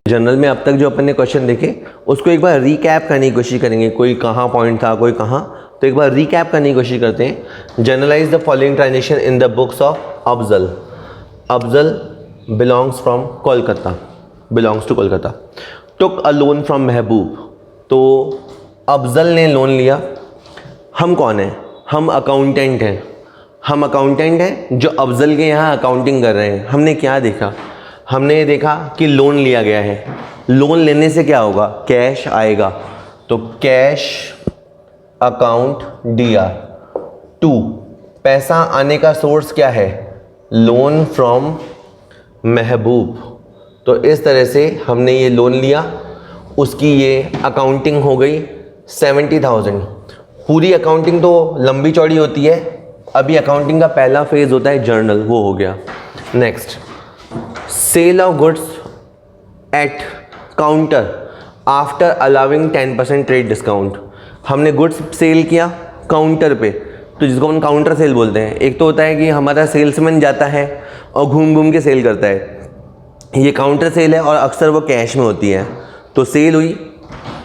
General में अब तक जो अपन ने क्वेश्चन देखे उसको एक बार रीकैप करने की कोशिश करेंगे, कोई कहाँ पॉइंट था कोई कहाँ, तो एक बार रीकैप करने की कोशिश करते हैं। Generalise the following transaction in the books of Afzal. Afzal belongs from Kolkata, belongs to Kolkata. Took a loan from Mahboob, तो अफजल ने लोन लिया। हम कौन हैं? हम अकाउंटेंट हैं। हम अकाउंटेंट हैं जो अफजल के यहाँ अकाउंटिंग कर रहे हैं। हमने क्या देखा? हमने देखा कि लोन लिया गया है। लोन लेने से क्या होगा? कैश आएगा, तो कैश अकाउंट DR। 2, पैसा आने का सोर्स क्या है? Loan from Mahboob. तो इस तरह से हमने ये लोन लिया, उसकी ये अकाउंटिंग हो गई 70,000। पूरी अकाउंटिंग तो लंबी चौड़ी होती है, अभी अकाउंटिंग का पहला फेज होता है जर्नल, वो हो गया। Next, sale of goods at counter after allowing 10% trade discount. हमने गुड्स सेल किया काउंटर पे, तो जिसको हम काउंटर सेल बोलते हैं। एक तो होता है कि हमारा सेल्समैन जाता है और घूम घूम के सेल करता है, ये काउंटर सेल है और अक्सर वो कैश में होती है। तो सेल हुई,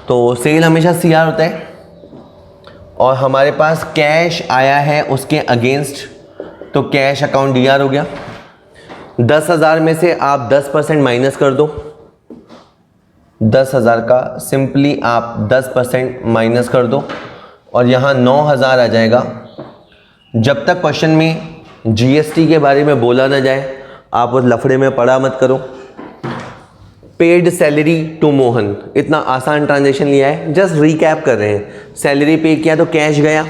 तो सेल हमेशा CR होता है, और हमारे पास कैश आया है उसके अगेंस्ट, तो कैश अकाउंट DR हो गया। 10,000 में से आप 10% माइनस कर दो। 10,000 का सिंपली आप 10% माइनस कर दो, और यहाँ 9,000 आ जाएगा। जब तक क्वेश्चन में GST के बारे में बोला ना जाए, आप उस लफड़े में पड़ा मत करो। पेड सैलरी टू मोहन, इतना आसान ट्रांजेक्शन लिया है, जस्ट रिकैप कर रहे हैं। सैलरी पे किया तो कैश गया,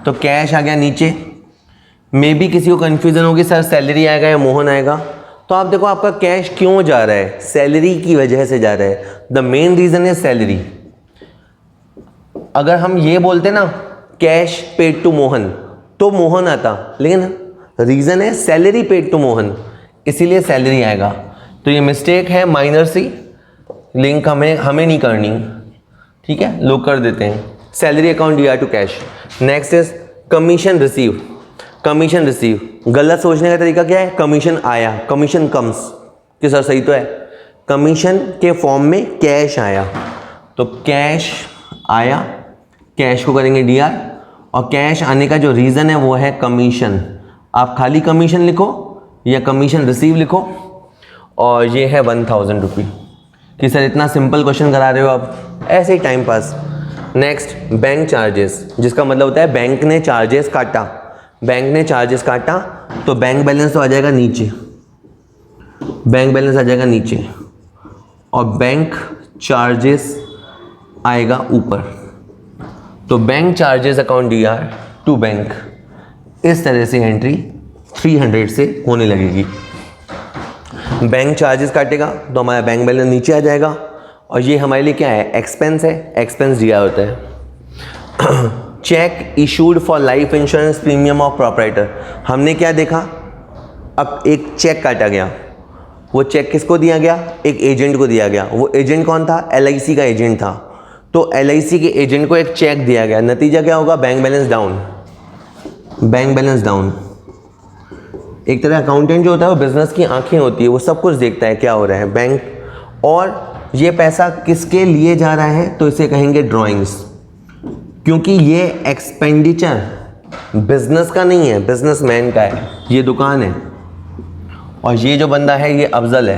तो कैश आ गया नीचे। मे बी किसी को कन्फ्यूज़न होगी सर सैलरी आएगा या मोहन आएगा, तो आप देखो आपका कैश क्यों जा रहा है? सैलरी की वजह से जा रहा है। द मेन रीज़न है सैलरी। अगर हम ये बोलते ना कैश पेड टू मोहन, तो मोहन आता, लेकिन रीज़न है सैलरी पेड टू मोहन, इसीलिए सैलरी आएगा। तो ये मिस्टेक है माइनर सी, लिंक हमें नहीं करनी, ठीक है, लोग कर देते हैं। Salary account DR to cash. Next is commission receive. Commission receive, गलत सोचने का तरीका क्या है? कमीशन आया, कमीशन कम्स, कि सर सही तो है, कमीशन के फॉर्म में कैश आया, तो कैश आया, कैश को करेंगे DR, और कैश आने का जो रीज़न है वो है कमीशन। आप खाली कमीशन लिखो या कमीशन रिसीव लिखो, और ये है 1,000 रुपये। कि सर इतना सिंपल क्वेश्चन करा रहे हो आप, ऐसे ही time pass. Next, bank charges, जिसका मतलब होता है बैंक ने चार्जेस काटा। बैंक ने चार्जेस काटा, तो बैंक बैलेंस तो आ जाएगा नीचे, बैंक बैलेंस आ जाएगा नीचे, और बैंक चार्जेस आएगा ऊपर। तो bank charges account DR to bank, इस तरह से एंट्री 300 से होने लगेगी। बैंक चार्जेस काटेगा तो हमारा बैंक बैलेंस नीचे आ जाएगा, और ये हमारे लिए क्या है? एक्सपेंस है, एक्सपेंस DR होता है। Cheque issued for life insurance premium of proprietor. हमने क्या देखा? अब एक चेक काटा गया, वो चेक किसको दिया गया? एक एजेंट को दिया गया। वो एजेंट कौन था? LIC का एजेंट था। तो LIC के एजेंट को एक चेक दिया गया, नतीजा क्या होगा? Bank balance down, bank balance down. एक तरह अकाउंटेंट जो होता है वो बिजनेस की आंखें होती है, वो सब कुछ देखता है क्या हो रहा है बैंक, और ये पैसा किसके लिए जा रहा है? तो इसे कहेंगे ड्राइंग्स, क्योंकि ये एक्सपेंडिचर बिजनेस का नहीं है, बिजनेसमैन का है। ये दुकान है, और ये जो बंदा है ये अफजल है।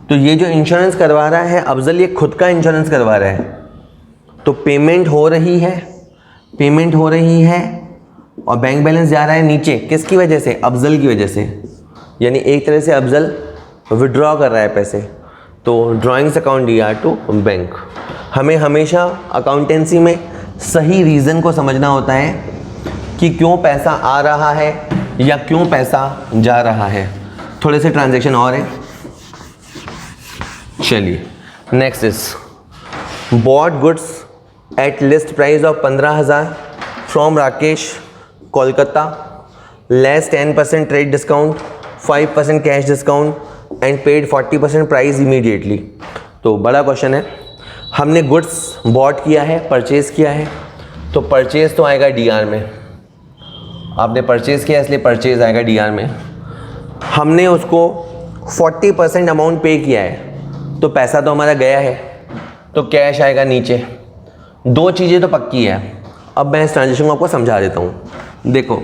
तो ये जो इंश्योरेंस करवा रहा है अफजल, ये खुद का इंश्योरेंस करवा रहा है। तो पेमेंट हो रही है, पेमेंट हो रही है, और बैंक बैलेंस जा रहा है नीचे, किसकी वजह से? अफजल की वजह से। यानी एक तरह से अफजल विड्रॉ कर रहा है पैसे। तो drawings account DR to bank. हमें हमेशा अकाउंटेंसी में सही रीज़न को समझना होता है कि क्यों पैसा आ रहा है या क्यों पैसा जा रहा है। थोड़े से ट्रांजैक्शन और हैं, चलिए। Next is bought goods at least price of 15,000 from Rakesh Kolkata, less 10% trade discount, 5% cash discount and paid 40% price immediately. तो बड़ा क्वेश्चन है। हमने गुड्स बॉट किया है, परचेज़ किया है, तो परचेज़ तो आएगा DR में। आपने परचेज़ किया इसलिए परचेज़ आएगा DR में। हमने उसको 40% अमाउंट पे किया है, तो पैसा तो हमारा गया है, तो कैश आएगा नीचे। दो चीज़ें तो पक्की है। अब मैं इस ट्रांजेक्शन को आपको समझा देता हूँ। देखो,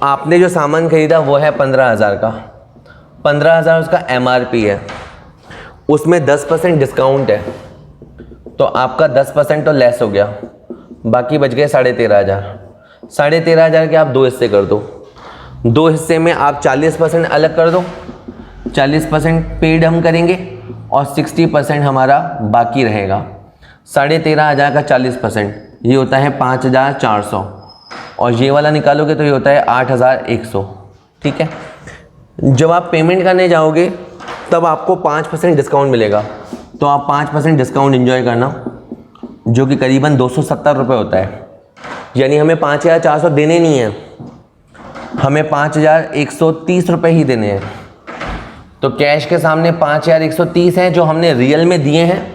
आपने जो सामान खरीदा वो है 15,000 का, 15,000 उसका MRP है, उसमें 10% डिस्काउंट है, तो आपका 10% तो लेस हो गया, बाकी बच गए 13,500। 13,500 के आप दो हिस्से कर दो, दो हिस्से में आप 40% अलग कर दो, 40% पेड हम करेंगे और 60% हमारा बाकी रहेगा। 13,500 का 40% ये होता है 5,400, और ये वाला निकालोगे तो ये होता है 8,100। ठीक है, जब आप पेमेंट करने जाओगे तब आपको 5% डिस्काउंट मिलेगा, तो आप 5% डिस्काउंट एंजॉय करना, जो कि करीबन 270 रुपये होता है। यानी हमें 5,400 देने नहीं है, हमें 5,130 रुपये ही देने हैं। तो कैश के सामने 5,130 हैं जो हमने रियल में दिए हैं,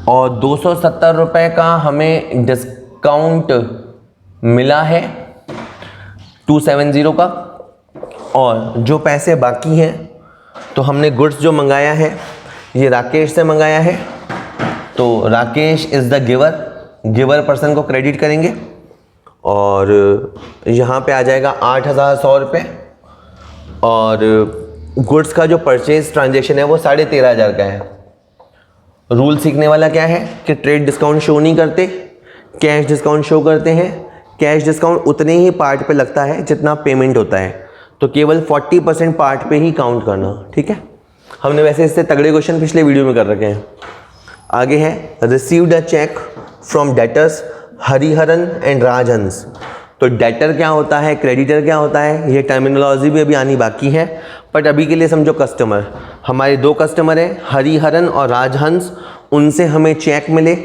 और 270 रुपये का हमें डिस्काउंट मिला है 270 का। और जो पैसे बाकी हैं, तो हमने गुड्स जो मंगाया है ये राकेश से मंगाया है, तो Rakesh is the giver person को क्रेडिट करेंगे, और यहाँ पे आ जाएगा 8,100 रुपये। और गुड्स का जो परचेज ट्रांजेक्शन है वो 13,500 का है। रूल सीखने वाला क्या है कि ट्रेड डिस्काउंट शो नहीं करते, कैश डिस्काउंट शो करते हैं। कैश डिस्काउंट उतने ही पार्ट पे लगता है जितना पेमेंट होता है, तो केवल 40% पार्ट पे ही काउंट करना। ठीक है, हमने वैसे इससे तगड़े क्वेश्चन पिछले वीडियो में कर रखे हैं। आगे है received a cheque from debtors Hariharan and Rajhans. तो डेटर क्या होता है, क्रेडिटर क्या होता है, ये टर्मिनोलॉजी भी अभी आनी बाकी है, बट अभी के लिए समझो कस्टमर। हमारे दो कस्टमर हैं, हरिहरन और राजहंस, उनसे हमें चेक मिले।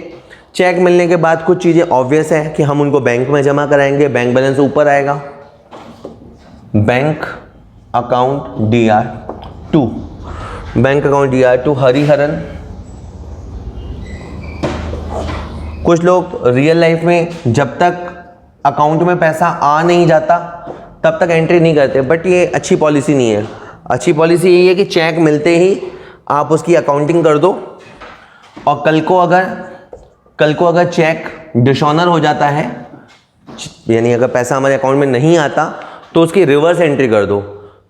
चेक मिलने के बाद कुछ चीज़ें ऑब्वियस है कि हम उनको बैंक में जमा कराएंगे, बैंक बैलेंस ऊपर आएगा। Bank account DR2, bank account DR2 Hariharan. कुछ लोग रियल लाइफ में जब तक अकाउंट में पैसा आ नहीं जाता तब तक एंट्री नहीं करते, बट ये अच्छी पॉलिसी नहीं है। अच्छी पॉलिसी यही है कि चेक मिलते ही आप उसकी अकाउंटिंग कर दो, और कल को अगर चेक डिसऑनर हो जाता है, यानी अगर पैसा हमारे अकाउंट में नहीं आता, तो उसकी रिवर्स एंट्री कर दो।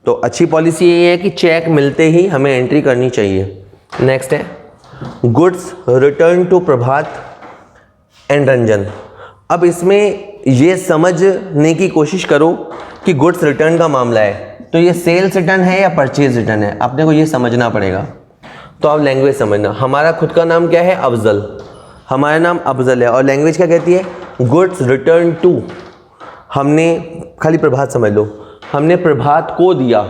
तो अच्छी पॉलिसी यही है कि चेक मिलते ही हमें एंट्री करनी चाहिए। नेक्स्ट है goods return to Prabhat and Ranjan. अब इसमें ये समझने की कोशिश करो कि गुड्स रिटर्न का मामला है, तो ये सेल्स रिटर्न है या परचेज रिटर्न है, अपने को ये समझना पड़ेगा। तो आप लैंग्वेज समझना। हमारा खुद का नाम क्या है, अफजल, हमारा नाम अफजल है, और लैंग्वेज क्या कहती है, गुड्स रिटर्न टू। हमने खाली प्रभात समझ लो, हमने प्रभात को दिया,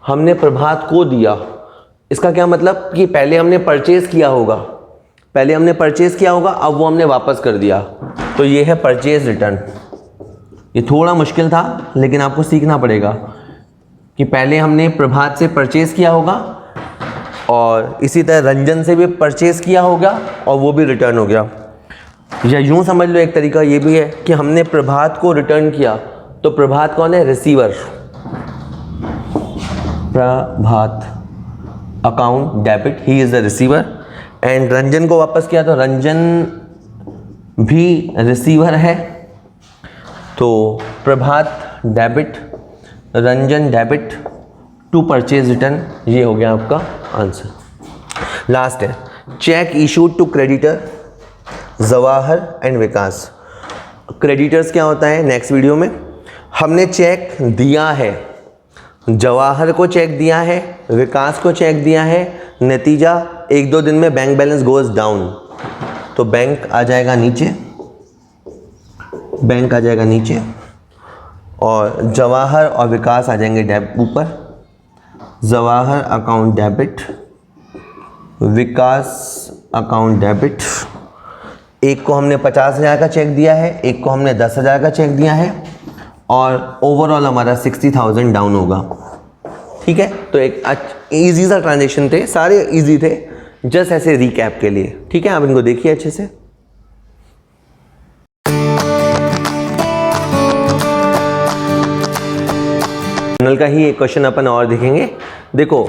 हमने प्रभात को दिया। इसका क्या मतलब कि पहले हमने परचेज किया होगा, पहले हमने परचेज किया होगा, अब वो हमने वापस कर दिया, तो ये है परचेज रिटर्न। ये थोड़ा मुश्किल था, लेकिन आपको सीखना पड़ेगा कि पहले हमने प्रभात से परचेज किया होगा, और इसी तरह रंजन से भी परचेज किया होगा, और वो भी रिटर्न हो गया। या यूँ समझ लो, एक तरीका ये भी है कि हमने प्रभात को रिटर्न किया, तो प्रभात कौन है, receiver, Prabhat account debit, he is the receiver. And Ranjan को वापस किया, तो रंजन भी रिसीवर है, तो Prabhat debit, Ranjan debit to purchase return, ये हो गया आपका आंसर। लास्ट है cheque issued to creditor Jawahar and Vikas. Creditors क्या होता है, नेक्स्ट वीडियो में। हमने चेक दिया है, जवाहर को चेक दिया है, विकास को चेक दिया है, नतीजा 1-2 दिन में बैंक बैलेंस गोज डाउन, तो बैंक आ जाएगा नीचे, बैंक आ जाएगा नीचे, और जवाहर और विकास आ जाएंगे ऊपर। जवाहर अकाउंट डेबिट, विकास अकाउंट डेबिट। एक को हमने 50,000 का चेक दिया है, एक को हमने 10,000 का चेक दिया है, और ओवरऑल हमारा 60,000 डाउन होगा। ठीक है, तो एक ईजी सा ट्रांजेक्शन थे, सारे ईजी थे, जस्ट ऐसे रिकैप के लिए। ठीक है, आप इनको देखिए अच्छे से। का ही एक क्वेश्चन अपन और देखेंगे, देखो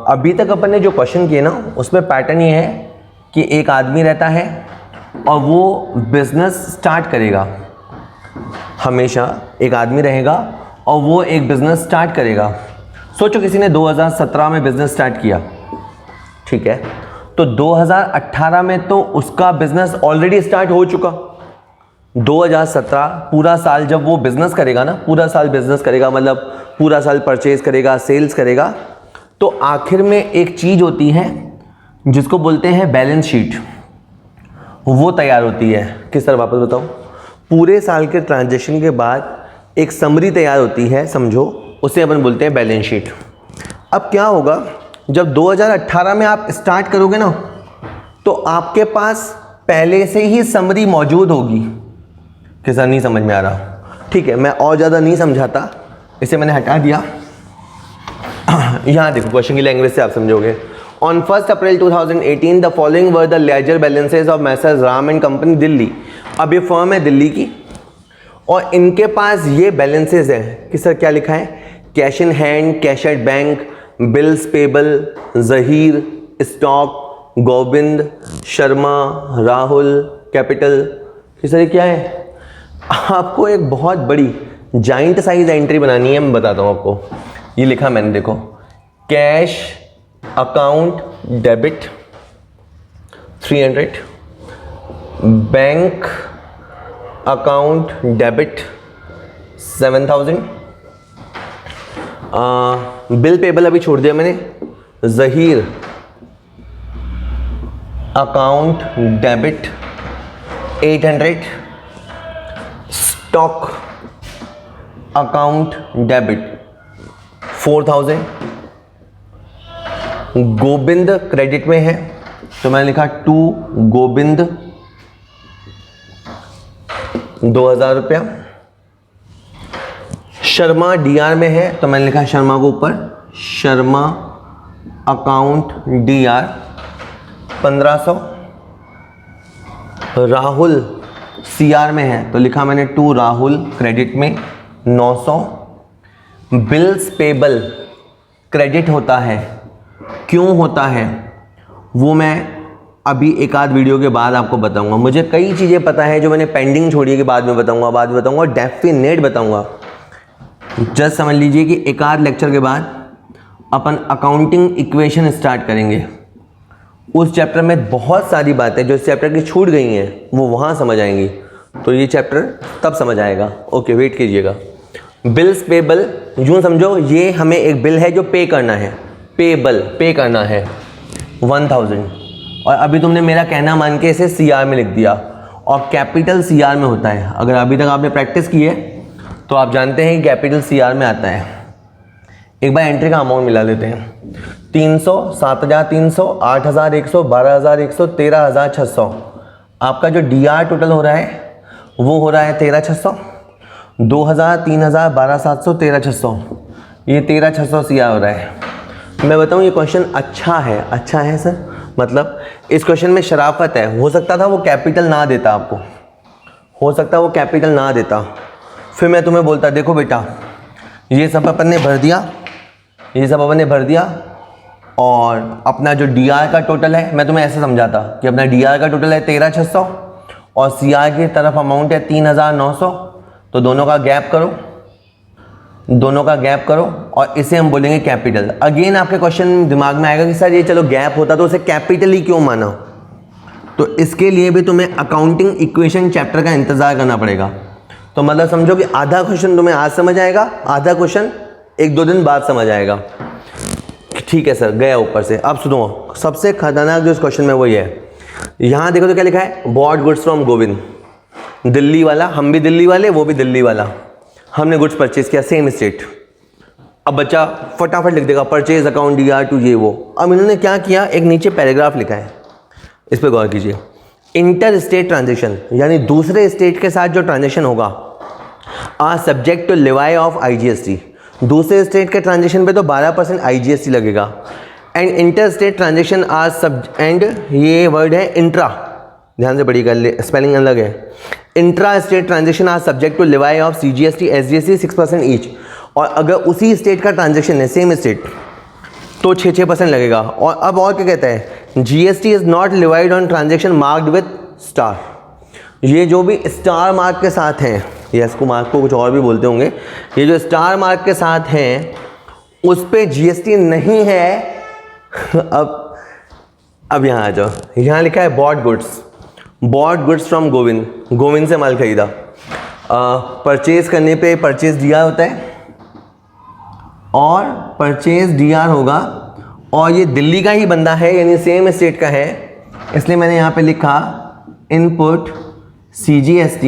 अभी तक अपन ने जो क्वेश्चन किए ना उसमें पैटर्न ये है कि एक आदमी रहता है और वो बिजनेस स्टार्ट करेगा। हमेशा एक आदमी रहेगा और वो एक बिजनेस स्टार्ट करेगा। सोचो किसी ने 2017 में बिजनेस स्टार्ट किया, ठीक है, तो 2018 में तो उसका बिजनेस ऑलरेडी स्टार्ट हो चुका। 2017 पूरा साल जब वो बिजनेस करेगा ना, पूरा साल बिजनेस करेगा, मतलब पूरा साल परचेज करेगा, सेल्स करेगा, तो आखिर में एक चीज होती है जिसको बोलते हैं बैलेंस शीट, वो तैयार होती है। किस तरह वापस बताओ, पूरे साल के ट्रांजैक्शन के बाद एक समरी तैयार होती है, समझो, उसे अपन बोलते हैं बैलेंस शीट। अब क्या होगा, जब 2018 में आप स्टार्ट करोगे ना तो आपके पास पहले से ही समरी मौजूद होगी। कि सर नहीं समझ में आ रहा, ठीक है, मैं और ज़्यादा नहीं समझाता, इसे मैंने हटा दिया। यहाँ देखो क्वेश्चन की लैंग्वेज से आप समझोगे। On 1 April 2018 the following were the ledger balances of messrs Ram and company Delhi. अब ये फर्म है दिल्ली की और इनके पास ये बैलेंसेज हैं कि सर क्या लिखा है, cash in hand, cash at bank, bills payable, Zaheer, stock, Govind, Sharma, Rahul, capital. कि सर ये क्या है, आपको एक बहुत बड़ी जाइंट साइज एंट्री बनानी है, मैं बताता हूँ आपको। ये लिखा मैंने, देखो, cash account debit 300, bank account debit 7000, bill payable अभी छोड़ दिया मैंने, Zaheer account debit 800, stock account debit 4000, Govind credit में है तो मैंने लिखा टू गोविंद 2000 रुपया। शर्मा डीआर में है तो मैंने लिखा शर्मा को ऊपर, Sharma account DR 1500। Rahul CR में है तो लिखा मैंने टू राहुल क्रेडिट में 900। बिल्स पेबल क्रेडिट होता है, क्यों होता है वो मैं अभी एक आध वीडियो के बाद आपको बताऊंगा। मुझे कई चीज़ें पता है जो मैंने पेंडिंग छोड़ी है कि बाद में बताऊंगा, डेफिनेट बताऊंगा। जस्ट समझ लीजिए कि एक आध लेक्चर के बाद अपन अकाउंटिंग इक्वेशन स्टार्ट करेंगे। उस चैप्टर में बहुत सारी बातें जो इस चैप्टर की छूट गई हैं वो वहाँ समझ आएंगी, तो ये चैप्टर तब समझ आएगा। ओके, वेट कीजिएगा। बिल्स पेबल यूँ समझो, ये हमें एक बिल है जो पे करना है, पे करना है 1000, और अभी तुमने मेरा कहना मान के इसे सीआर में लिख दिया, और कैपिटल सीआर में होता है। अगर अभी तक आपने प्रैक्टिस की है तो आप जानते हैं कि कैपिटल सीआर में आता है। एक बार एंट्री का अमाउंट मिला लेते हैं, 300, 7300, 8100, 12100, 13600। आपका जो डीआर टोटल हो रहा है वो हो रहा है 13600, 2000, 3000, 12700, 13600, ये 13600 सीआर हो रहा है। मैं बताऊं ये क्वेश्चन अच्छा है सर, मतलब इस क्वेश्चन में शराफत है। हो सकता था वो कैपिटल ना देता आपको, हो सकता वो कैपिटल ना देता, फिर मैं तुम्हें बोलता देखो बेटा ये सब अपन ने भर दिया, और अपना जो डीआर का टोटल है, मैं तुम्हें ऐसे समझाता कि अपना डीआर का टोटल है 13600 और सीआर की तरफ अमाउंट है 3900, तो दोनों का गैप करो और इसे हम बोलेंगे कैपिटल। अगेन आपके क्वेश्चन दिमाग में आएगा कि सर ये चलो गैप होता तो उसे कैपिटल ही क्यों माना, तो इसके लिए भी तुम्हें अकाउंटिंग इक्वेशन चैप्टर का इंतजार करना पड़ेगा। तो मतलब समझो कि आधा क्वेश्चन तुम्हें आज समझ आएगा, आधा क्वेश्चन 1-2 दिन बाद समझ आएगा। ठीक है सर, गया ऊपर से। अब सुनो, सबसे खतरनाक जो इस क्वेश्चन में वही है, यहाँ देखो तो क्या लिखा है, bought goods from Govind, Delhi वाला, हम भी दिल्ली वाले, वो भी दिल्ली वाला, हमने गुड्स परचेज किया, सेम स्टेट। अब बच्चा फटाफट लिख देगा परचेज अकाउंट डीआर टू ये वो। अब इन्होंने क्या किया, एक नीचे पैराग्राफ लिखा है, इस पर गौर कीजिए। इंटर स्टेट ट्रांजेक्शन, यानी दूसरे स्टेट के साथ जो ट्रांजेक्शन होगा, are subject to levy of IGST. दूसरे स्टेट के ट्रांजेक्शन पे तो 12% आईजीएसटी लगेगा। And inter state transaction are and ये वर्ड है इंट्रा, ध्यान से पढ़िएगा, स्पेलिंग अलग है। Intra state transaction are subject to levy of CGST SGST 6% each. और अगर उसी स्टेट का ट्रांजेक्शन है, सेम स्टेट, तो 6% लगेगा। और अब और क्या कहता है, GST is not levied on transaction marked with star. ये जो भी स्टार मार्क के साथ हैं, या इसको मार्क को कुछ और भी बोलते होंगे, ये जो स्टार मार्क के साथ हैं उस पे GST नहीं है। अब यहाँ आ जाओ, यहाँ लिखा है बॉट गुड्स फ्रॉम गोविंद से माल खरीदा। परचेज करने पे परचेज DR होता है और परचेज DR होगा, और ये दिल्ली का ही बंदा है यानी सेम स्टेट का है, इसलिए मैंने यहाँ पे लिखा input CGST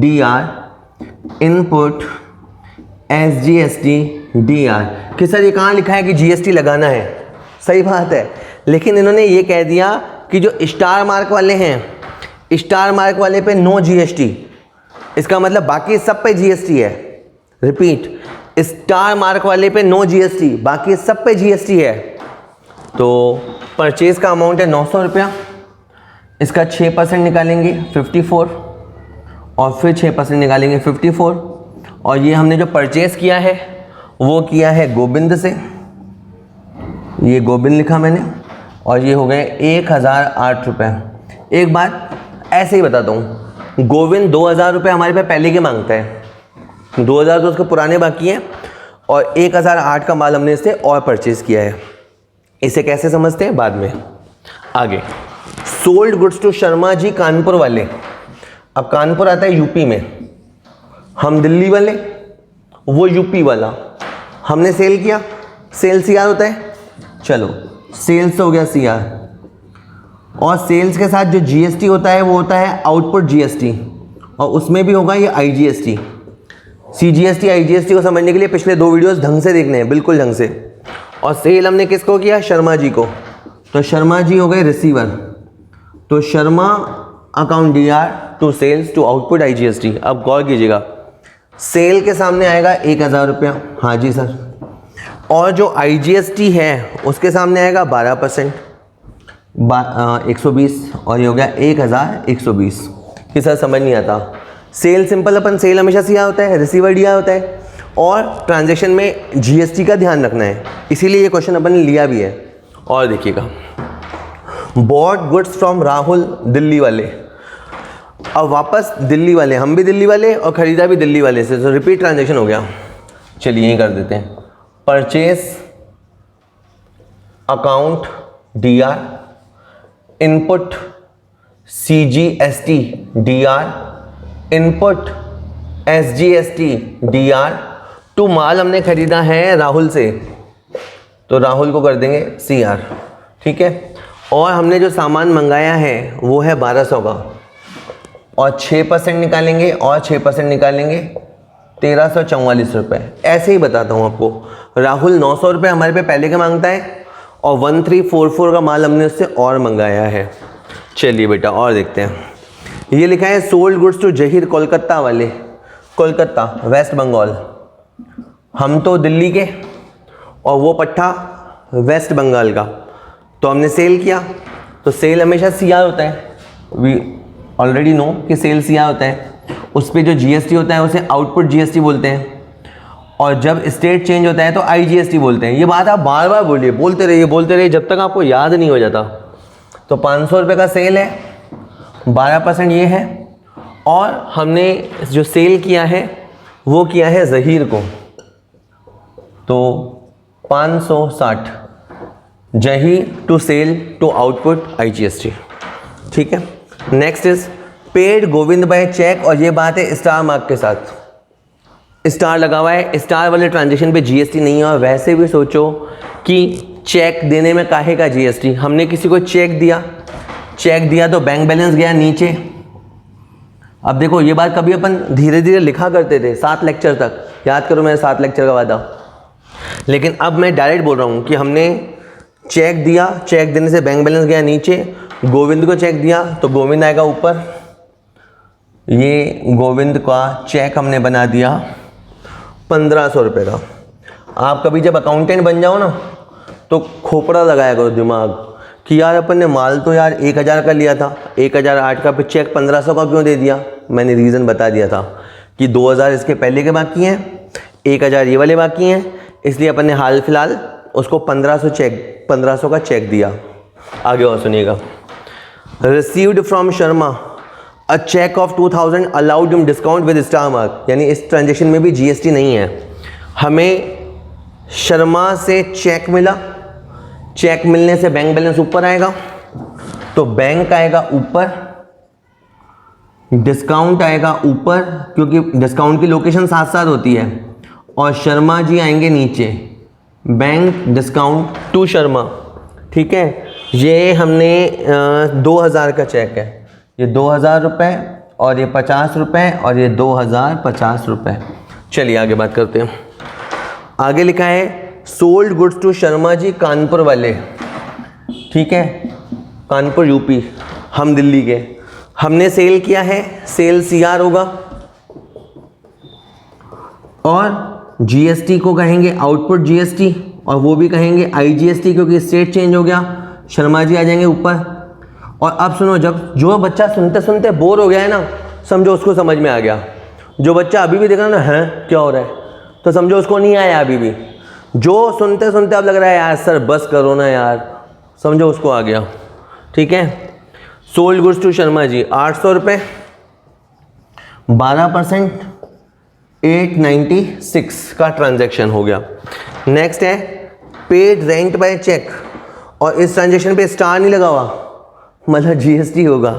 DR, input SGST DR। कि सर ये कहाँ लिखा है कि GST लगाना है? सही बात है, लेकिन इन्होंने ये कह दिया कि जो स्टार मार्क वाले हैं, स्टार मार्क वाले पे नो GST, इसका मतलब बाकी सब पे GST है। रिपीट, स्टार मार्क वाले पे नो GST, बाकी सब पे GST है। तो परचेज का अमाउंट है 900 रुपया, इसका 6% निकालेंगे 54, और फिर 6% निकालेंगे 54, और ये हमने जो परचेज किया है वो किया है गोविंद से, ये गोविंद लिखा मैंने, और ये हो गए 1008 रुपये। एक बात ऐसे ही बताता हूँ, गोविंद 2000 रुपये हमारे पे पहले के मांगता है, 2000 तो उसके पुराने बाकी हैं, और 1008 का माल हमने इससे और परचेज किया है। इसे कैसे समझते हैं बाद में। आगे, sold goods to Sharma ji Kanpur वाले। अब कानपुर आता है यूपी में, हम दिल्ली वाले, वो यूपी वाला, हमने सेल किया, सेल CR होता है, चलो सेल्स हो गया CR, और सेल्स के साथ जो GST होता है वो होता है आउटपुट GST, और उसमें भी होगा ये IGST। CGST IGST को समझने के लिए पिछले 2 वीडियोस ढंग से देखने हैं, बिल्कुल ढंग से। और सेल हमने किसको किया? शर्मा जी को, तो शर्मा जी हो गए रिसीवर, तो Sharma account DR to sales to output IGST। अब गौर कीजिएगा, सेल के सामने आएगा 1000 रुपया, हाँ जी सर, और जो IGST है उसके सामने आएगा 12%, 120, और ये हो गया 1120। कि सर समझ नहीं आता, सेल सिंपल, अपन सेल हमेशा CR होता है, रिसीवर DR होता है, और ट्रांजैक्शन में GST का ध्यान रखना है, इसीलिए ये क्वेश्चन अपन ने लिया भी है। और देखिएगा, bought goods from Rahul, Delhi वाले। अब वापस दिल्ली वाले, हम भी दिल्ली वाले और ख़रीदा भी दिल्ली वाले से, तो रिपीट ट्रांजैक्शन हो गया। चलिए यही कर देते हैं, purchase account DR, input CGST DR, input SGST DR, to माल हमने खरीदा है राहुल से, तो राहुल को कर देंगे CR, ठीक है। और हमने जो सामान मंगाया है वो है 1200 का, और 6% निकालेंगे, और 6% निकालेंगे 1344 रुपये। ऐसे ही बताता हूँ आपको, राहुल 900 रुपये हमारे पे पहले का मांगता है, और 1344 का माल हमने उससे और मंगाया है। चलिए बेटा और देखते हैं, ये लिखा है sold goods to Zaheer, Kolkata वाले, कोलकाता वेस्ट बंगाल, हम तो दिल्ली के और वो पट्टा वेस्ट बंगाल का, तो हमने सेल किया, तो सेल हमेशा CR होता है, वी ऑलरेडी नो कि सेल CR होता है, उस पर जो GST होता है उसे आउटपुट GST बोलते हैं, और जब स्टेट चेंज होता है तो IGST बोलते हैं। ये बात आप बार बार बोलिए, बोलते रहिए जब तक आपको याद नहीं हो जाता। तो 500 रुपये का सेल है, 12% ये है, और हमने जो सेल किया है वो किया है ज़हीर को, तो 560 Zaheer to sale to output IGST, ठीक है। Next is paid Govind by cheque, और ये बात है स्टार मार्क के साथ, स्टार लगा हुआ है, स्टार वाले ट्रांजेक्शन पे GST नहीं है। और वैसे भी सोचो कि चेक देने में काहे का GST, हमने किसी को चेक दिया तो बैंक बैलेंस गया नीचे। अब देखो ये बात कभी अपन धीरे धीरे लिखा करते थे 7 लेक्चर तक, याद करो मेरे 7 लेक्चर का वादा, लेकिन अब मैं डायरेक्ट बोल रहा हूँ कि हमने चेक दिया, चेक देने से बैंक बैलेंस गया नीचे, गोविंद को चेक दिया तो गोविंद आएगा ऊपर, ये गोविंद का चेक हमने बना दिया 1500 रुपये का। आप कभी जब अकाउंटेंट बन जाओ ना तो खोपड़ा लगाया करो दिमाग कि यार अपन ने माल तो यार 1000 का लिया था, 1008 का, फिर चेक 1500 का क्यों दे दिया। मैंने रीज़न बता दिया था कि 2000 इसके पहले के बाकी हैं, 1000 ये वाले बाकी हैं, इसलिए अपन ने हाल फिलहाल उसको 1500 का चेक दिया। आगे और सुनिएगा, received from Sharma a cheque of 2000 allowed him discount with star mark, यानी इस ट्रांजेक्शन में भी जीएसटी नहीं है। हमें शर्मा से चेक मिला, चेक मिलने से बैंक बैलेंस ऊपर आएगा, तो बैंक आएगा ऊपर, डिस्काउंट आएगा ऊपर क्योंकि डिस्काउंट की लोकेशन साथ साथ होती है, और शर्मा जी आएंगे नीचे, बैंक डिस्काउंट टू शर्मा। ठीक है, ये हमने 2000 का चेक है, ये 2000 रुपये और ये 50 रुपये और ये 2050 रुपये। चलिए आगे बात करते हैं। आगे लिखा है sold goods to Sharma ji Kanpur वाले। ठीक है, कानपुर यूपी, हम दिल्ली के। हमने सेल किया है, सेल सीआर होगा, और जीएसटी को कहेंगे आउटपुट जीएसटी, और वो भी कहेंगे आईजीएसटी क्योंकि स्टेट चेंज हो गया। शर्मा जी आ जाएंगे ऊपर। और अब सुनो, जब जो बच्चा सुनते सुनते बोर हो गया है ना, समझो उसको समझ में आ गया। जो बच्चा अभी भी देख रहा है ना, है क्या हो रहा है, तो समझो उसको नहीं आया अभी भी। जो सुनते सुनते अब लग रहा है यार सर बस करो ना यार, समझो उसको आ गया। ठीक है, sold goods to Sharma ji 800 रुपये, 12% 896 का ट्रांजैक्शन हो गया। नेक्स्ट है पेड रेंट बाय चेक, और इस ट्रांजैक्शन पे स्टार नहीं लगा हुआ, मतलब जीएसटी होगा।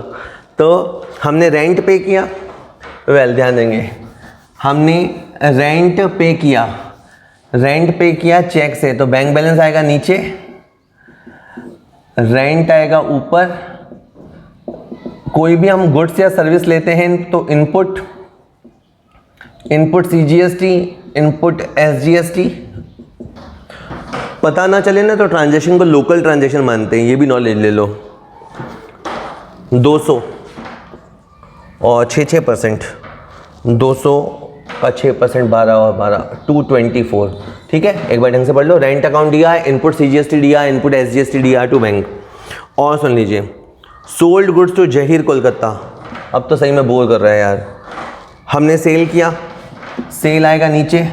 तो हमने रेंट पे किया, ध्यान देंगे, हमने रेंट पे किया, चेक से, तो बैंक बैलेंस आएगा नीचे, रेंट आएगा ऊपर। कोई भी हम गुड्स या सर्विस लेते हैं तो इनपुट सीजीएसटी, इनपुट एसजीएसटी। पता ना चले ना तो ट्रांजैक्शन को लोकल ट्रांजैक्शन मानते हैं, ये भी नॉलेज ले लो। 200 और 6%, 200 का 6% 12 और 12 224। ठीक है, एक बार ढंग से पढ़ लो। रेंट अकाउंट दिया है, इनपुट सीजीएसटी दिया है, इनपुट एसजीएसटी दिया है टू बैंक। और सुन लीजिए, sold goods to Zaheer Kolkata. अब तो सही में बोर कर रहा है यार। हमने सेल किया, सेल आएगा नीचे,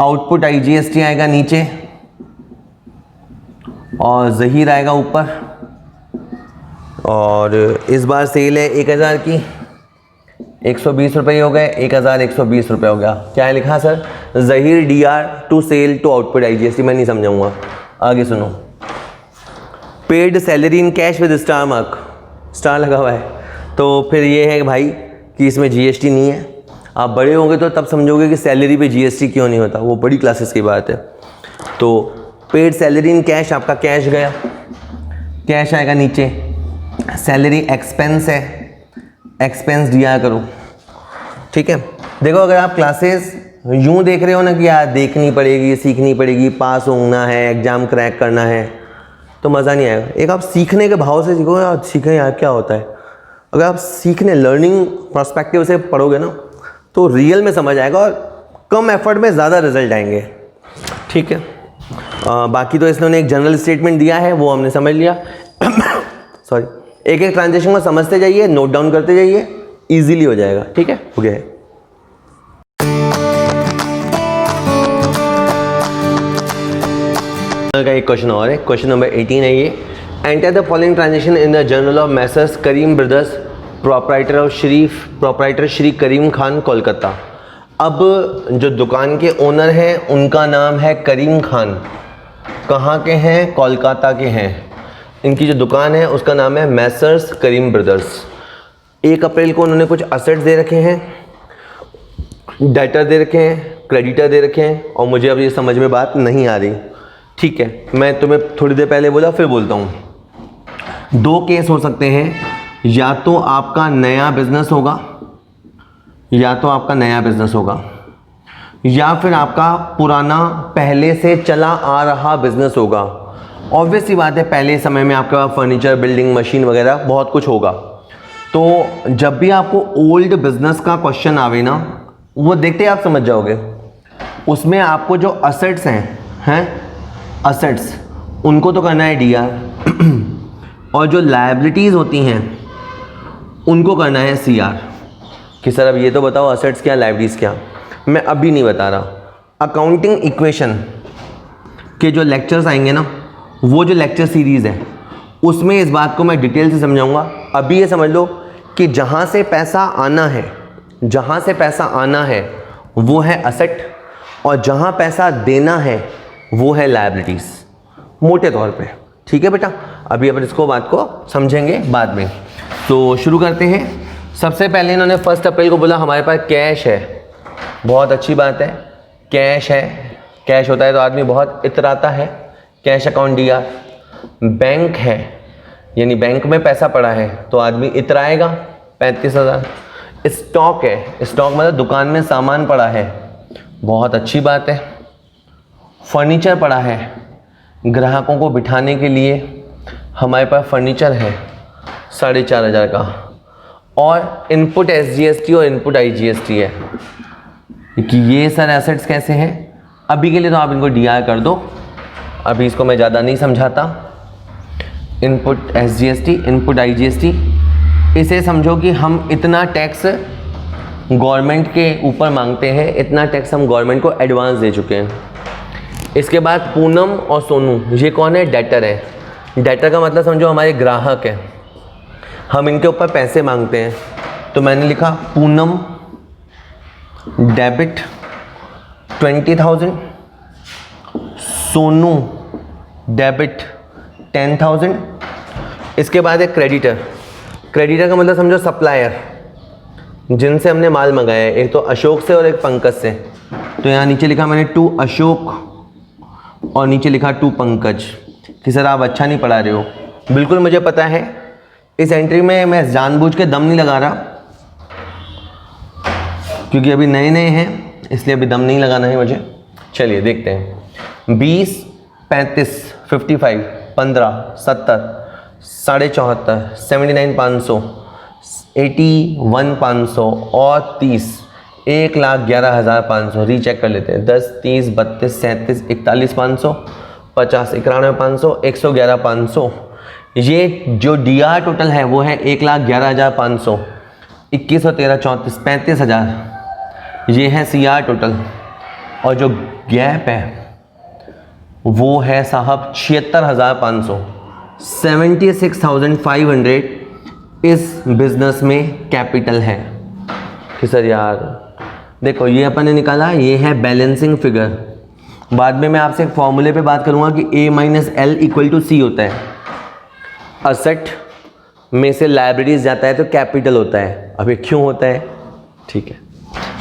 आउटपुट आईजीएसटी आएगा नीचे, और जहीर आएगा ऊपर। और इस बार सेल है 1000 की, 120 रुपये हो गए, 1120 रुपये हो गया। क्या है लिखा sir, Zaheer DR to sale to output IGST. मैं नहीं समझाऊंगा, आगे सुनो। Paid salary in cash with star mark, star लगा हुआ है, तो फिर ये है भाई कि इसमें जीएसटी नहीं है। आप बड़े होंगे तो तब समझोगे कि सैलरी पे जीएसटी क्यों नहीं होता, वो बड़ी क्लासेस की बात है। तो पेड सैलरी इन कैश, आपका कैश गया, कैश आएगा नीचे। सैलरी एक्सपेंस है, एक्सपेंस दिया करो। ठीक है, देखो अगर आप क्लासेस यूं देख रहे हो ना कि यार देखनी पड़ेगी, सीखनी पड़ेगी, पास होना है, एग्जाम क्रैक करना है, तो मज़ा नहीं आएगा। एक आप सीखने के भाव से सीखो यार, सीखें यार क्या होता है। अगर आप सीखने लर्निंग पर्सपेक्टिव से पढ़ोगे ना तो रियल में समझ आएगा और कम एफर्ट में ज़्यादा रिजल्ट आएंगे। ठीक है, बाकी तो इसने एक जनरल स्टेटमेंट दिया है, वो हमने समझ लिया। सॉरी, एक एक ट्रांजेक्शन को समझते जाइए, नोट डाउन करते जाइए, इजीली हो जाएगा। ठीक है, हो गया है। का एक क्वेश्चन और है, क्वेश्चन नंबर 18 है ये। Enter the following transaction in the journal of Messrs Karim brothers, proprietor Shri Karim Khan, Kolkata. अब जो दुकान के ओनर हैं उनका नाम है करीम खान, कहाँ के हैं, कोलकाता के हैं। इनकी जो दुकान है उसका नाम है मैसर्स करीम ब्रदर्स। 1 अप्रैल को उन्होंने कुछ असेट्स दे रखे हैं, डेटर दे रखे हैं, क्रेडिटर दे रखे हैं, और मुझे अब ये समझ में बात नहीं आ रही। ठीक है, मैं तुम्हें थोड़ी देर पहले बोला फिर बोलता हूँ। 2 केस हो सकते हैं, या तो आपका नया बिजनेस होगा, या फिर आपका पुराना पहले से चला आ रहा बिजनेस होगा। ऑब्वियस सी बात है, पहले समय में आपके पास फर्नीचर, बिल्डिंग, मशीन वगैरह बहुत कुछ होगा। तो जब भी आपको ओल्ड बिजनेस का क्वेश्चन आवे ना, वो देखते ही आप समझ जाओगे। उसमें आपको जो असेट्स हैं असेट्स, उनको तो करना है डीआर, और जो लायबिलिटीज़ होती हैं उनको करना है सीआर। कि सर अब ये तो बताओ असेट्स क्या, लायबिलिटीज़ क्या। मैं अभी नहीं बता रहा। अकाउंटिंग इक्वेशन के जो लेक्चर्स आएंगे ना, वो जो लेक्चर सीरीज़ है उसमें इस बात को मैं डिटेल से समझाऊंगा। अभी ये समझ लो कि जहाँ से पैसा आना है, जहाँ से पैसा आना है वो है असेट, और जहाँ पैसा देना है वो है लायबिलिटीज़, मोटे तौर पे। ठीक है बेटा, अभी अपन इसको बात को समझेंगे बाद में। तो शुरू करते हैं। सबसे पहले इन्होंने 1 अप्रैल को बोला हमारे पास कैश है, बहुत अच्छी बात है, कैश है। कैश होता है तो आदमी बहुत इतराता है, कैश अकाउंट दिया। बैंक है, यानी बैंक में पैसा पड़ा है तो आदमी इतराएगा, 35,000। स्टॉक है, स्टॉक मतलब दुकान में सामान पड़ा है, बहुत अच्छी बात है। फर्नीचर पड़ा है, ग्राहकों को बिठाने के लिए हमारे पास फर्नीचर है 4,500 का। और इनपुट SGST और इनपुट IGST है कि ये सारे एसेट्स कैसे हैं। अभी के लिए तो आप इनको DI कर दो, अभी इसको मैं ज़्यादा नहीं समझाता। इनपुट SGST, इनपुट IGST, इसे समझो कि हम इतना टैक्स गवर्नमेंट के ऊपर मांगते हैं, इतना टैक्स हम गवर्नमेंट को एडवांस दे चुके हैं। इसके बाद पूनम और सोनू, ये कौन है? डेटर है। डेटर का मतलब समझो हमारे ग्राहक है, हम इनके ऊपर पैसे मांगते हैं। तो मैंने लिखा पूनम डेबिट 20,000, सोनू डेबिट 10,000। इसके बाद है क्रेडिटर। क्रेडिटर का मतलब समझो सप्लायर, जिनसे हमने माल मंगाया है, एक तो अशोक से और एक पंकज से। तो यहाँ नीचे लिखा मैंने टू अशोक और नीचे लिखा टू पंकज कि सर आप अच्छा नहीं पढ़ा रहे हो। बिल्कुल मुझे पता है, इस एंट्री में मैं जानबूझ के दम नहीं लगा रहा, क्योंकि अभी नए नए हैं इसलिए अभी दम नहीं लगाना है मुझे। चलिए देखते हैं। 20, 35, 55, 15, 70, 74,500, 79,500, 81,500 और 30, 1,11,500। रीचेक कर लेते हैं। 10, 30, 32, 37, 41,500, 50, 91,500, 111,500। ये जो DI टोटल है वो है 1,11,500, 21 और 13, 34, 35,000। ये है CR टोटल। और जो गैप है वो है साहब 76,500, 76,500 इस बिजनेस में कैपिटल है। कि सर यार देखो, ये अपन ने निकाला, ये है बैलेंसिंग फिगर। बाद में मैं आपसे एक फॉर्मूले पे बात करूंगा कि A-L = C होता है। असेट में से लायबिलिटीज जाता है तो कैपिटल होता है। अब ये क्यों होता है, ठीक है,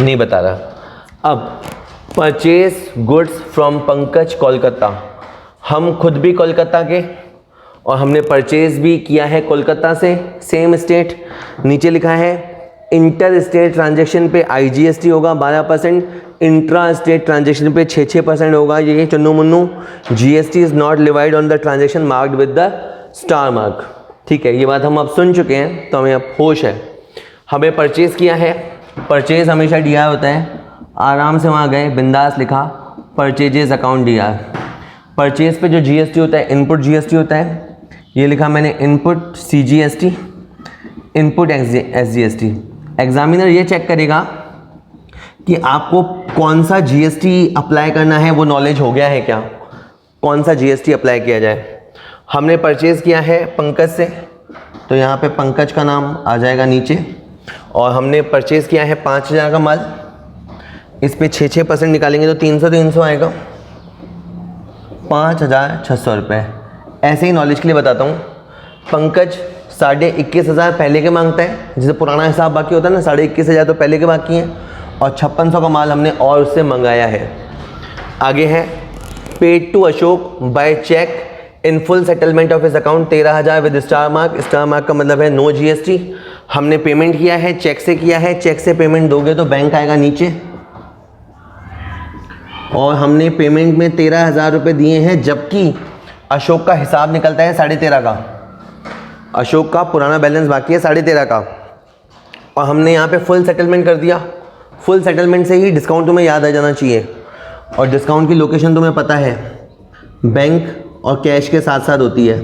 नहीं बता रहा। अब purchase goods from Pankaj Kolkata, हम खुद भी कोलकाता के और हमने परचेज भी किया है कोलकाता से, सेम स्टेट। नीचे लिखा है इंटर स्टेट ट्रांजेक्शन पे IGST होगा 12%, इंट्रा स्टेट ट्रांजेक्शन पे 6% होगा। ये Channu Munnu. GST is not levied on the transaction marked with the star mark. ठीक है, ये बात हम अब सुन चुके हैं तो हमें अब होश है। हमें परचेज किया है, परचेज हमेशा DI होता है। आराम से वहाँ गए, बिंदास लिखा परचेजेस अकाउंट DI। परचेज पे जो GST होता है इनपुट GST होता है। ये लिखा मैंने input CGST, input SGST। Examiner ये चेक करेगा कि आपको कौन सा GST अप्लाई करना है, वो नॉलेज हो गया है क्या, कौन सा GST अप्लाई किया जाए। हमने परचेज़ किया है पंकज से, तो यहाँ पे पंकज का नाम आ जाएगा नीचे। और हमने परचेज़ किया है 5,000 का माल, इस पे 6% निकालेंगे तो 300 आएगा, 5,600 रुपये। ऐसे ही नॉलेज के लिए बताता हूँ, पंकज 21,500 पहले के मांगता है, जैसे पुराना हिसाब बाकी होता है ना, 21,500 तो पहले के बाकी हैं, और 5600 का माल हमने और उससे मंगाया है। आगे है paid to Ashok by cheque in full settlement of his account 13,000 with star mark. Star mark का मतलब है नो GST। हमने पेमेंट किया है, चेक से किया है, चेक से पेमेंट दोगे तो बैंक आएगा नीचे। और हमने पेमेंट में 13,000 रुपये दिए हैं, जबकि अशोक का हिसाब निकलता है 13,500 का। अशोक का पुराना बैलेंस बाकी है 13,500 का, और हमने यहाँ पे फुल सेटलमेंट कर दिया। फुल सेटलमेंट से ही डिस्काउंट तुम्हें याद आ जाना चाहिए, और डिस्काउंट की लोकेशन तुम्हें पता है, बैंक और कैश के साथ साथ होती है।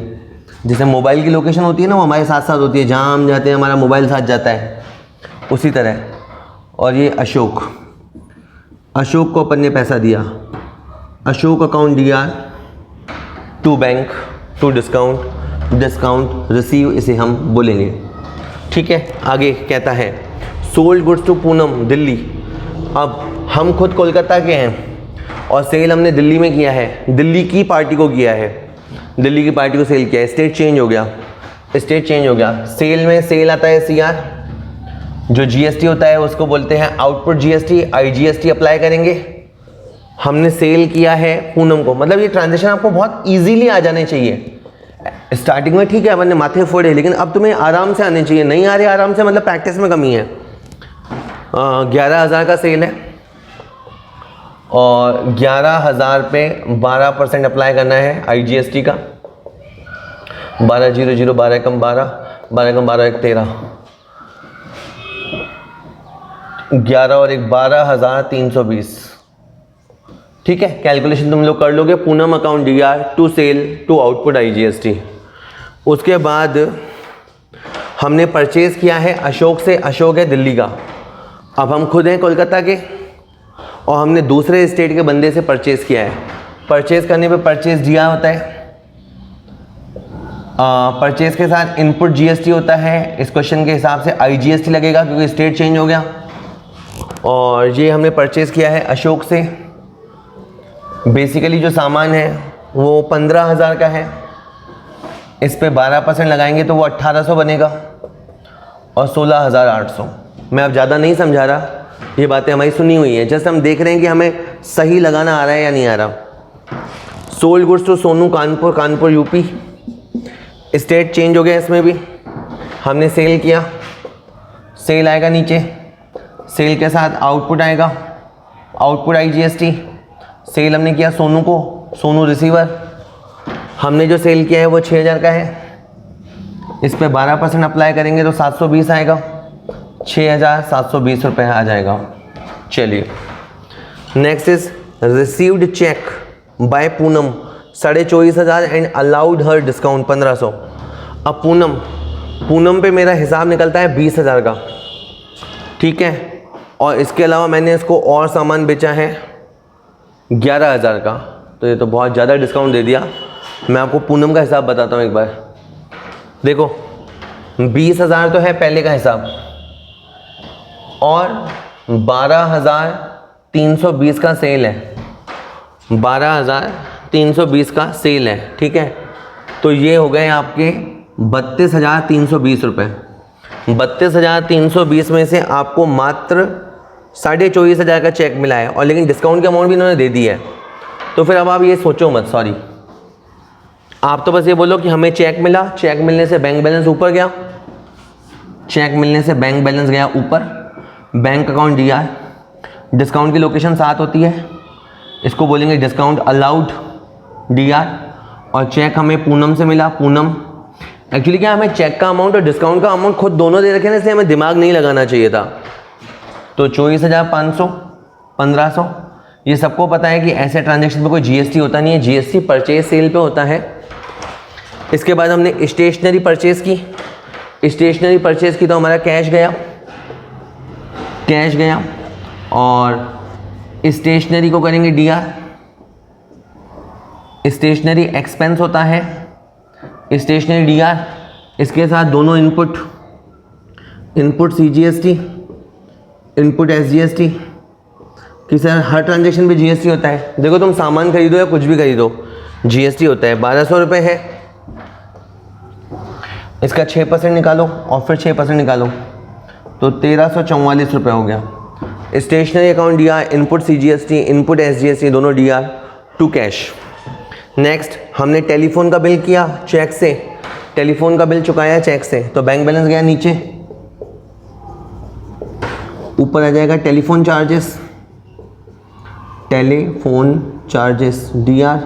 जैसे मोबाइल की लोकेशन होती है ना, वो हमारे साथ साथ होती है, जहाँ हम जाते हैं हमारा मोबाइल साथ जाता है, उसी तरह। और ये अशोक, अशोक को अपन ने पैसा दिया, Ashok account DI to bank, to discount, discount receive, इसे हम बोलेंगे। ठीक है, आगे कहता है sold goods to Poonam Delhi. अब हम खुद कोलकाता के हैं और सेल हमने दिल्ली में किया है, दिल्ली की पार्टी को किया है, दिल्ली की पार्टी को सेल किया है। स्टेट चेंज हो गया, स्टेट चेंज हो गया। सेल में सेल आता है CR, जो GST होता है उसको बोलते हैं आउटपुट GST, IGST अप्लाई करेंगे। हमने सेल किया है पूनम को, मतलब ये ट्रांजेक्शन आपको बहुत इजीली आ जाने चाहिए। स्टार्टिंग में ठीक है अपन ने माथे फोड़े, लेकिन अब तुम्हें आराम से आने चाहिए। नहीं आ रहे आराम से, मतलब प्रैक्टिस में कमी है। 11,000 का सेल है और 11,000 पे 12% अप्लाई करना है IGST का। 12,000, 12 कम 12, 12 कम 12 1 13, 11 और 1 12,320। ठीक है, कैलकुलेशन तुम लोग कर लोगे। Poonam account DR to sale to output IGST। उसके बाद हमने परचेज किया है अशोक से, अशोक है दिल्ली का। अब हम खुद हैं कोलकाता के और हमने दूसरे स्टेट के बंदे से परचेज किया है। परचेज करने पे परचेज दिया होता है, परचेज के साथ इनपुट GST होता है। इस क्वेश्चन के हिसाब से IGST लगेगा क्योंकि स्टेट चेंज हो गया। और ये हमने परचेज किया है अशोक से। बेसिकली जो सामान है वो 15,000 का है, इस पे 12% लगाएंगे तो वो 1,800 बनेगा और 16,800। मैं अब ज़्यादा नहीं समझा रहा, ये बातें हमारी सुनी हुई हैं, जस्ट हम देख रहे हैं कि हमें सही लगाना आ रहा है या नहीं आ रहा। Sold goods to Sonu Kanpur, Kanpur UP। State change हो गया, इसमें भी हमने सेल किया, सेल आएगा नीचे, सेल के साथ आउटपुट आएगा, आउटपुट IGST। सेल हमने किया सोनू को, सोनू रिसीवर। हमने जो सेल किया है वो 6,000 का है, इस पे 12% अप्लाई करेंगे तो 720 आएगा, 6,720 रुपये आ जाएगा। चलिए next is received cheque by Poonam 24,500 and allowed her discount 1,500। अब पूनम पे मेरा हिसाब निकलता है 20,000 का, ठीक है, और इसके अलावा मैंने इसको और सामान बेचा है 11,000 का, तो ये तो बहुत ज़्यादा डिस्काउंट दे दिया। मैं आपको पूनम का हिसाब बताता हूँ एक बार। देखो 20,000 तो है पहले का हिसाब और 12,320 का सेल है, 12,320 का सेल है, ठीक है। तो ये हो गए आपके 32,320 रुपये। 32,320 में से आपको मात्र 24,500 का चेक मिला है, और लेकिन डिस्काउंट की अमाउंट भी इन्होंने दे दी है। तो फिर अब आप ये सोचो मत, सॉरी, आप तो बस ये बोलो कि हमें चेक मिला, चेक मिलने से बैंक बैलेंस ऊपर गया, चेक मिलने से बैंक बैलेंस गया ऊपर, बैंक अकाउंट DR, डिस्काउंट की लोकेशन 7 होती है, इसको बोलेंगे डिस्काउंट अलाउड DR, और चेक हमें पूनम से मिला। पूनम एक्चुअली क्या, हमें चेक का अमाउंट और डिस्काउंट का अमाउंट खुद दोनों दे रखे हैं, इसलिए हमें दिमाग नहीं लगाना चाहिए था। तो 24,500, 1,500, ये सबको पता है कि ऐसे ट्रांजेक्शन पे कोई GST होता नहीं है, GST परचेज सेल पे होता है। इसके बाद हमने स्टेशनरी परचेज की, स्टेशनरी परचेज की तो हमारा कैश गया, कैश गया, और स्टेशनरी को करेंगे DR, स्टेशनरी एक्सपेंस होता है, स्टेशनरी DR, इसके साथ दोनों इनपुट CGST, इनपुट SGST, कि सर हर ट्रांजेक्शन पे GST होता है। देखो तुम सामान खरीदो या कुछ भी खरीदो, GST होता है। 1,200 रुपये है, इसका 6% निकालो और फिर 6% निकालो तो 1,344 रुपये हो गया। Stationery account DR, input CGST, input SGST दोनों DR टू कैश। नेक्स्ट हमने टेलीफोन का बिल किया चेक से, टेलीफोन का बिल चुकाया चेक से, तो बैंक बैलेंस गया नीचे, ऊपर आ जाएगा telephone charges, telephone charges DR,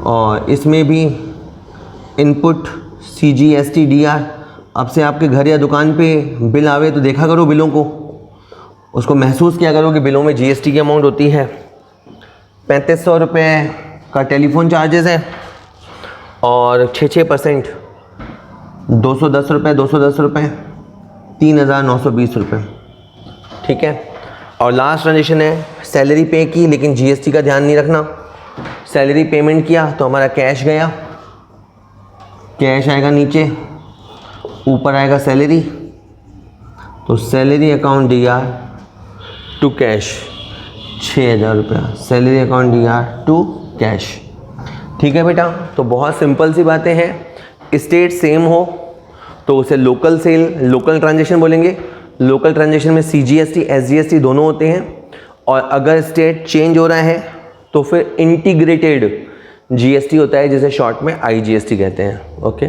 और इसमें भी इनपुट CGST DR। अब से आपके घर या दुकान पे बिल आवे तो देखा करो बिलों को, उसको महसूस किया करो कि बिलों में GST की अमाउंट होती है। 3,500 रुपये का टेलीफोन चार्जेस है और 6% 210 रुपये, 210 रुपये, 3,920 रुपये, ठीक है। और लास्ट ट्रांजेक्शन है सैलरी पे की, लेकिन GST का ध्यान नहीं रखना, सैलरी पेमेंट किया तो हमारा कैश गया, कैश आएगा नीचे, ऊपर आएगा सैलरी, तो salary account DR to cash 6,000 रुपया, salary account DR to cash. ठीक है बेटा, तो बहुत सिंपल सी बातें हैं। स्टेट सेम हो तो उसे लोकल सेल, लोकल ट्रांजेक्शन बोलेंगे। लोकल ट्रांजेक्शन में CGST SGST दोनों होते हैं, और अगर स्टेट चेंज हो रहा है तो फिर इंटीग्रेटेड GST होता है, जिसे शॉर्ट में IGST कहते हैं। ओके।